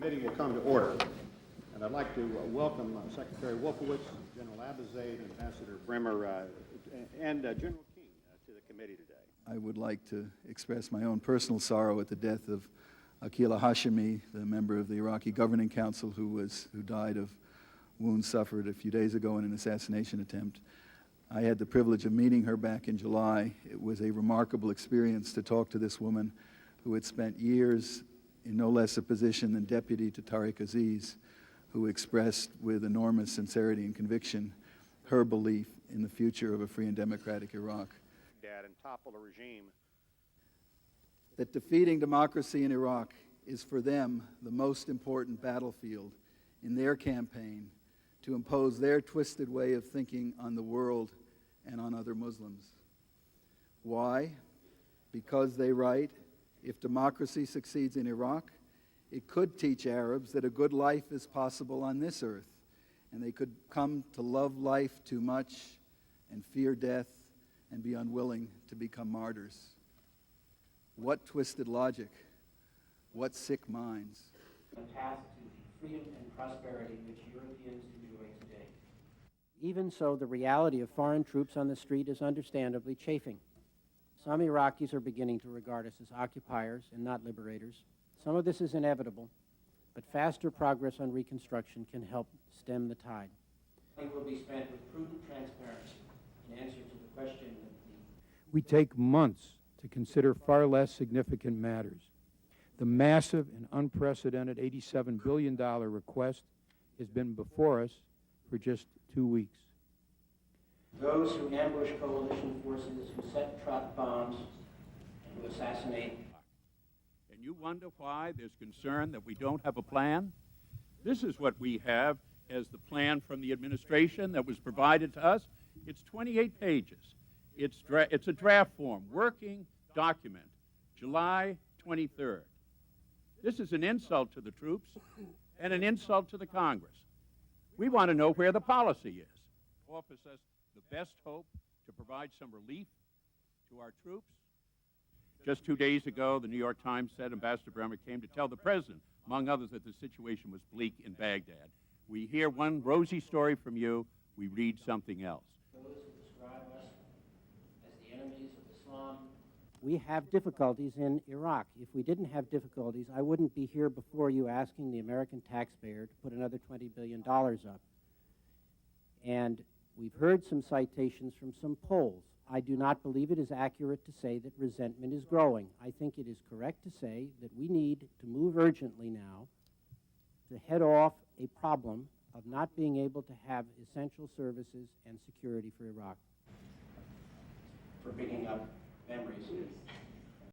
Committee will come to order. And I'd like to welcome Secretary Wolfowitz, General Abizaid, Ambassador Bremer, and General King to the committee today. I would like to express my own personal sorrow at the death of Aquila Hashimi, the member of the Iraqi Governing Council who died of wounds suffered a few days ago in an assassination attempt. I had the privilege of meeting her back in July. It was a remarkable experience to talk to this woman who had spent years in no less a position than deputy to Tariq Aziz, who expressed with enormous sincerity and conviction her belief in the future of a free and democratic Iraq. And topple a regime. That defeating democracy in Iraq is for them the most important battlefield in their campaign to impose their twisted way of thinking on the world and on other Muslims. Why? Because they write, if democracy succeeds in Iraq, it could teach Arabs that a good life is possible on this earth, and they could come to love life too much and fear death and be unwilling to become martyrs. What twisted logic, what sick minds. The path to freedom and prosperity which Europeans enjoy today. Even so, the reality of foreign troops on the street is understandably chafing. Some Iraqis are beginning to regard us as occupiers and not liberators. Some of this is inevitable, but faster progress on reconstruction can help stem the tide. It will be spent with prudent transparency in answer to the question that we take months to consider far less significant matters. The massive and unprecedented $87 billion request has been before us for just 2 weeks. Those who ambush coalition forces, who set trot bombs, and who assassinate. And you wonder why there's concern that we don't have a plan? This is what we have as the plan from the administration that was provided to us. It's 28 pages. It's a draft form, working document, July 23rd. This is an insult to the troops and an insult to the Congress. We want to know where the policy is. Offers us the best hope to provide some relief to our troops. Just 2 days ago, the New York Times said Ambassador Bremer came to tell the president, among others, that the situation was bleak in Baghdad. We hear one rosy story from you, we read something else. Those who describe us as the enemies of Islam. We have difficulties in Iraq. If we didn't have difficulties, I wouldn't be here before you asking the American taxpayer to put another $20 billion up. And we've heard some citations from some polls. I do not believe it is accurate to say that resentment is growing. I think it is correct to say that we need to move urgently now to head off a problem of not being able to have essential services and security for Iraq. For picking up memories.